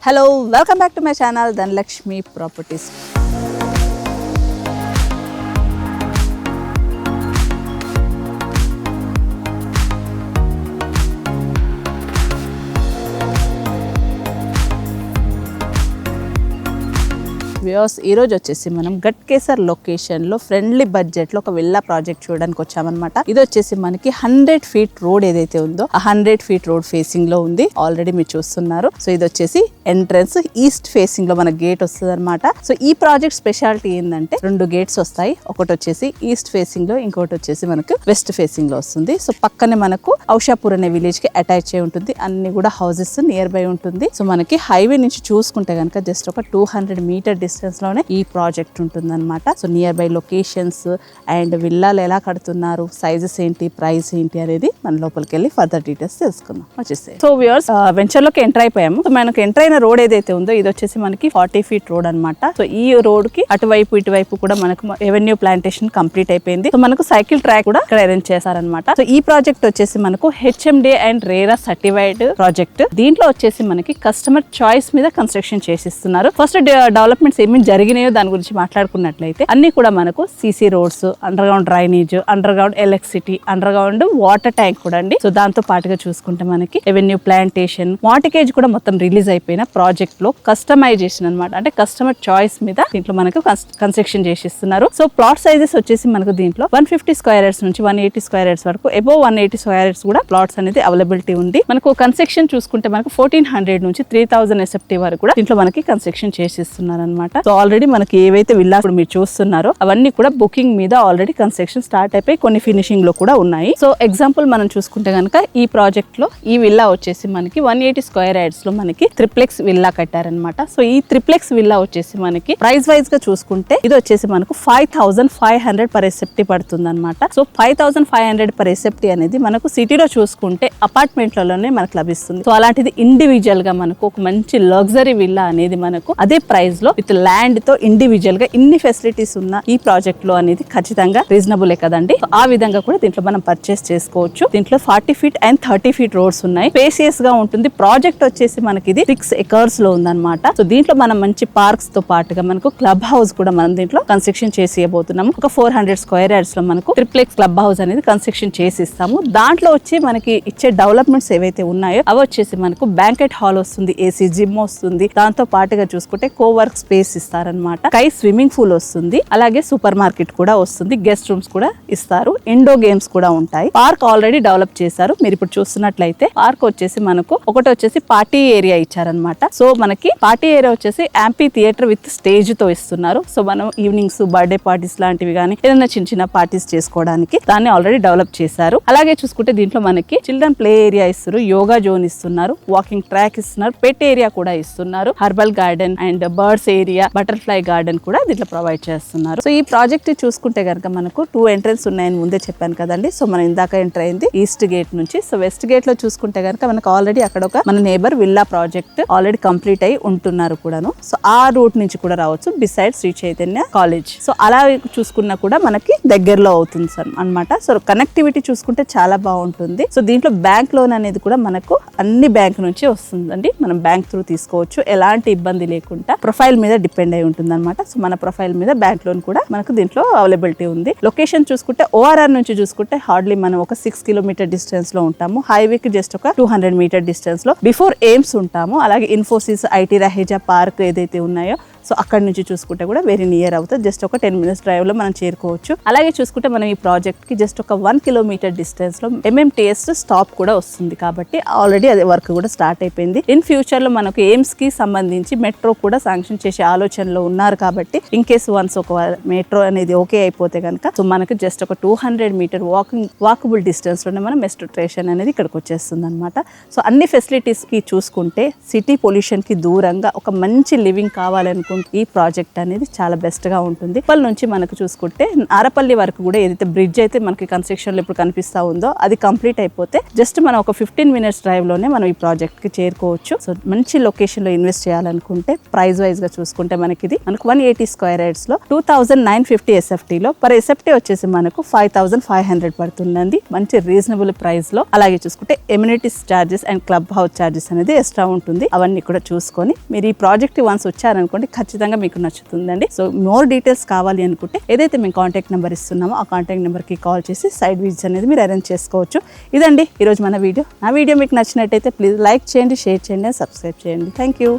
Hello, welcome back to my channel Dhanalakshmi Properties. Viewers ఈ రోజు వచ్చేసి మనం గట్కేసర్ లొకేషన్ లో ఫ్రెండ్లీ బడ్జెట్ లో ఒక విల్లా ప్రాజెక్ట్ చూడడానికి వచ్చామన్నమాట. ఇది వచ్చేసి మనకి 100 feet రోడ్ ఏదైతే ఉందో ఆ 100 feet రోడ్ ఫేసింగ్ లో ఉంది. ఆల్రెడీ మీరు చూస్తున్నారు. సో ఇది వచ్చేసి ఎంట్రన్స్ ఈస్ట్ ఫేసింగ్ లో మన గేట్ వస్తుంది అనమాట. సో ఈ ప్రాజెక్ట్ స్పెషాలిటీ ఏంటంటే 2 గేట్స్ వస్తాయి. ఒకటి వచ్చేసి ఈస్ట్ ఫేసింగ్ లో, ఇంకోటి వచ్చేసి మనకు వెస్ట్ ఫేసింగ్ లో వస్తుంది. సో పక్కనే మనకు ఔషాపూర్ అనే విలేజ్ కి అటాచ్ అయి ఉంటుంది. అన్ని కూడా హౌసెస్ నియర్ బై ఉంటుంది. సో మనకి హైవే నుంచి చూసుకుంటే కనుక జస్ట్ ఒక 200 meter డిస్టెన్స్ లోనే ఈ ప్రాజెక్ట్ ఉంటుంది అనమాట. So nearby locations and విల్లాలు ఎలా కడుతున్నారు, సైజెస్ ఏంటి, ప్రైస్ ఏంటి అనేది మన లోపలికి వెళ్ళి ఫర్దర్ డీటెయిల్స్ తెలుసుకుందాం. వచ్చేసి సో వ్యూవర్స్ వెంచర్ లోకి ఎంటర్ అయిపోయాము. సో మనకు ఎంటర్ అయిన రోడ్ ఏదైతే ఉందో ఇది వచ్చేసి మనకి 40 feet రోడ్ అనమాట. సో ఈ రోడ్ కి అటువైపు ఇటువైపు కూడా మనకు ఎవెన్యూ ప్లాంటేషన్ కంప్లీట్ అయిపోయింది. సో మనకు సైకిల్ ట్రాక్ కూడా ఇక్కడ అరేంజ్ చేశారనమాట. సో ఈ ప్రాజెక్ట్ వచ్చేసి మనకు HMDA and RERA certified project. దీంట్లో వచ్చేసి మనకి కస్టమర్ చాయిస్ మీద కన్స్ట్రక్షన్ చేసిస్తున్నారు. ఫస్ట్ డెవలప్మెంట్స్ ఏమేమి జరిగినాయో దాని గురించి మాట్లాడుకున్నట్లయితే అన్ని కూడా మనకు CC roads, under ground drainage, under ground electricity, under ground water tank కూడా అండి. సో దాంతో పాటుగా చూసుకుంటే మనకి ఎవెన్యూ ప్లాంటేషన్, మార్టిగేజ్ కూడా మొత్తం రిలీజ్ అయిపోయిన ప్రాజెక్ట్ లో కస్టమైజేషన్ అనమాట. అంటే కస్టమర్ చాయిస్ మీద దీంట్లో మనకు కన్స్ట్రక్షన్ చేసిస్తున్నారు. సో ప్లాట్ సైజెస్ వచ్చేసి మనకు దీంట్లో 150 square yards నుంచి 180 square yards వరకు, అబోవ్ 180 square yards కూడా ప్లాట్స్ అనేది అవైలబిలిటీ ఉంది. మనకు కన్స్ట్రక్షన్ చూసుకుంటే మనకు 1400 నుంచి 3000 SFT వరకు కూడా దీంట్లో మనకి కన్స్ట్రక్షన్ చేసిస్తున్నారు అనమాట. సో ఆల్రెడీ మనకి ఏవైతే విల్లాస్ మీరు చూస్తున్నారో అవన్నీ కూడా బుకింగ్ మీద ఆల్రెడీ కన్స్ట్రక్షన్ స్టార్ట్ అయిపోయి కొన్ని ఫినిషింగ్ లో కూడా ఉన్నాయి. సో ఎగ్జాంపుల్ మనం చూసుకుంటే కనుక ఈ ప్రాజెక్ట్ లో ఈ విల్లా వచ్చేసి మనకి 180 square yards లో మనకి ట్రిప్లెక్స్ విల్లా కట్టారనమాట. సో ఈ ట్రిప్లెక్స్ విల్లా వచ్చేసి మనకి ప్రైస్ వైజ్ గా చూసుకుంటే ఇది వచ్చేసి మనకు 5500 per SFT పడుతుంది అనమాట. సో 5500 per SFT అనేది మనకు సిటీలో చూసుకుంటే అపార్ట్మెంట్లలోనే మనకు లభిస్తుంది. సో అలాంటిది ఇండివిజువల్ గా మనకు ఒక మంచి లగ్జరీ విల్లా అనేది మనకు అదే ప్రైస్ లో విత్ ల్యాండ్ తో ఇండివిజువల్ గా ఇన్ని ఫెసిలిటీస్ ఉన్న ఈ ప్రాజెక్ట్ లో అనేది ఖచ్చితంగా రీజనబుల్ కదండి. ఆ విధంగా కూడా దీంట్లో మనం పర్చేస్ చేసుకోవచ్చు. దీంట్లో 40 feet అండ్ 30 feet రోడ్స్ ఉన్నాయి. స్పేసియస్ గా ఉంటుంది. ప్రాజెక్ట్ వచ్చేసి మనకి ఇది 6 acres లో ఉందన్నమాట. సో దీంట్లో మనం మంచి పార్క్స్ తో పాటుగా మనకు క్లబ్ హౌస్ కూడా మనం దీంట్లో కన్స్ట్రక్షన్ చేసి ఇవ్వబోతున్నాము. ఒక 400 square yards లో మనకు ట్రిప్లెక్స్ క్లబ్ హౌస్ అనేది కన్స్ట్రక్షన్ చేసి ఇస్తాము. దాంట్లో వచ్చి మనకి ఇచ్చే డెవలప్మెంట్స్ ఏవైతే ఉన్నాయో అవి వచ్చేసి మనకు బ్యాంకెట్ హాల్ వస్తుంది, AC జిమ్ వస్తుంది. దాంతో పాటుగా చూసుకుంటే కోవర్క్ స్పేస్ ఇస్తారనమాట. స్కై స్విమ్మింగ్ పూల్ వస్తుంది. అలాగే సూపర్ మార్కెట్ కూడా వస్తుంది. గెస్ట్ రూమ్స్ కూడా ఇస్తారు. ఇండోర్ గేమ్స్ కూడా ఉంటాయి. పార్క్ ఆల్రెడీ డెవలప్ చేశారు. మీరు ఇప్పుడు చూస్తున్నట్లయితే పార్క్ వచ్చేసి మనకు ఒకటి వచ్చేసి పార్టీ ఏరియా ఇచ్చారనమాట. సో మనకి పార్టీ ఏరియా వచ్చేసి యాంపీ థియేటర్ విత్ స్టేజ్ తో ఇస్తున్నారు. సో మనం ఈవినింగ్స్, బర్త్డే పార్టీస్ లాంటివి కానీ ఏదైనా చిన్న చిన్న పార్టీస్ చేసుకోవడానికి దాన్ని ఆల్రెడీ డెవలప్ చేశారు. అలాగే చూసుకుంటే దీంట్లో మనకి చిల్డ్రన్ ప్లే ఏరియా ఇస్తారు, యోగా జోన్ ఇస్తున్నారు, వాకింగ్ ట్రాక్ ఇస్తున్నారు, పెట్ ఏరియా కూడా ఇస్తున్నారు, herbal garden and birds area, butterfly garden కూడా దీంట్లో ప్రొవైడ్ చేస్తున్నారు. సో ఈ ప్రాజెక్ట్ చూసుకుంటే కనుక మనకు 2 entrance ఉన్నాయని ముందే చెప్పాను కదండి. సో మనం ఇందాక ఎంటర్ అయింది ఈస్ట్ గేట్ నుంచి. సో వెస్ట్ గేట్ లో చూసుకుంటే కనుక మనకు ఆల్రెడీ అక్కడ ఒక మన neighbour villa project already complete అయి ఉంటున్నారు కూడాను. సో ఆ రూట్ నుంచి కూడా రావచ్చు, beside Shri Chaitanya college. So అలా చూసుకున్నా కూడా మనకి దగ్గరలో అవుతుంది సార్ అనమాట. సో కనెక్టివిటీ చూసుకుంటే చాలా బాగుంటుంది. సో దీంట్లో బ్యాంక్ లోన్ అనేది కూడా మనకు అన్ని బ్యాంక్ నుంచి వస్తుందండి. మనం బ్యాంక్ త్రూ తీసుకోవచ్చు, ఎలాంటి ఇబ్బంది లేకుండా. ప్రొఫైల్ మీద డిపెండ్ అయి ఉంటుంది అనమాట. సో మన ప్రొఫైల్ మీద బ్యాంక్ లోన్ కూడా మనకు దీంట్లో అవైలబిలిటీ ఉంది. లొకేషన్ చూసుకుంటే ORR నుంచి చూసుకుంటే హార్డ్లీ మనం ఒక 6 kilometer డిస్టెన్స్ లో ఉంటాము. హైవేకి జస్ట్ ఒక 200 meter డిస్టెన్స్ లో బిఫోర్ ఎయిమ్స్ ఉంటాము. అలాగే ఇన్ఫోసిస్, IT రహేజా పార్క్ ఏదైతే ఉన్నాయో సో అక్కడ నుంచి చూసుకుంటే కూడా వెరీ నియర్ అవుతుంది. జస్ట్ ఒక 10 minutes డ్రైవ్ లో మనం చేరుకోవచ్చు. అలాగే చూసుకుంటే మనం ఈ ప్రాజెక్ట్ కి జస్ట్ ఒక 1 kilometer డిస్టెన్స్ లో MMTS స్టాప్ కూడా వస్తుంది. కాబట్టి ఆల్రెడీ అదే వర్క్ కూడా స్టార్ట్ అయిపోయింది. ఇన్ ఫ్యూచర్ లో మనకు ఎయిమ్స్ కి సంబంధించి మెట్రో కూడా శాంక్షన్ చేసే ఆలోచనలో ఉన్నారు. కాబట్టి ఇన్ కేస్ వన్స్ ఒక మెట్రో అనేది ఓకే అయిపోతే కనుక సో మనకు జస్ట్ ఒక 200 meter వాకబుల్ డిస్టెన్స్ లోనే మనం మెట్రో స్టేషన్ అనేది ఇక్కడికి వచ్చేస్తుంది అనమాట. సో అన్ని ఫెసిలిటీస్ కి చూసుకుంటే సిటీ పొల్యూషన్ కి దూరంగా ఒక మంచి లివింగ్ కావాలనుకుంటే ఈ ప్రాజెక్ట్ అనేది చాలా బెస్ట్ గా ఉంటుంది. ఉప్పల్ నుంచి మనకు చూసుకుంటే ఆరపల్లి వరకు కూడా ఏదైతే బ్రిడ్జ్ అయితే మనకి కన్స్ట్రక్షన్ లో ఇప్పుడు కనిపిస్తా ఉందో అది కంప్లీట్ అయిపోతే జస్ట్ మనం ఒక 15 మినిట్స్ డ్రైవ్ లోనే మనం ఈ ప్రాజెక్ట్ కి చేరుకోవచ్చు. సో మంచి లొకేషన్ లో ఇన్వెస్ట్ చేయాలనుకుంటే ప్రైస్ వైజ్ గా చూసుకుంటే మనకి 180 స్క్వేర్ యార్డ్స్ లో 2950 SFT లో పర్ SFT వచ్చేసి మనకు 5500 పడుతుందండి. మంచి రీజనబుల్ ప్రైస్ లో. అలాగే చూసుకుంటే amenities charges and club house charges అనేది ఎక్స్ట్రా ఉంటుంది. అవన్నీ కూడా చూసుకొని మీరు ఈ ప్రాజెక్ట్ వన్స్ వచ్చారనుకోండి ఖచ్చితంగా మీకు నచ్చుతుందండి. సో మోర్ డీటెయిల్స్ కావాలి అనుకుంటే ఏదైతే మేము కాంటాక్ట్ నెంబర్ ఇస్తున్నామో ఆ కాంటాక్ట్ నెంబర్ కి కాల్ చేసి సైట్ విజిట్స్ అనేది మీరు అరేంజ్ చేసుకోవచ్చు. ఇదండి ఈరోజు మన వీడియో. నా వీడియో మీకు నచ్చినట్టయితే ప్లీజ్ లైక్ చేయండి, షేర్ చేయండి, సబ్స్క్రైబ్ చేయండి. Thank you.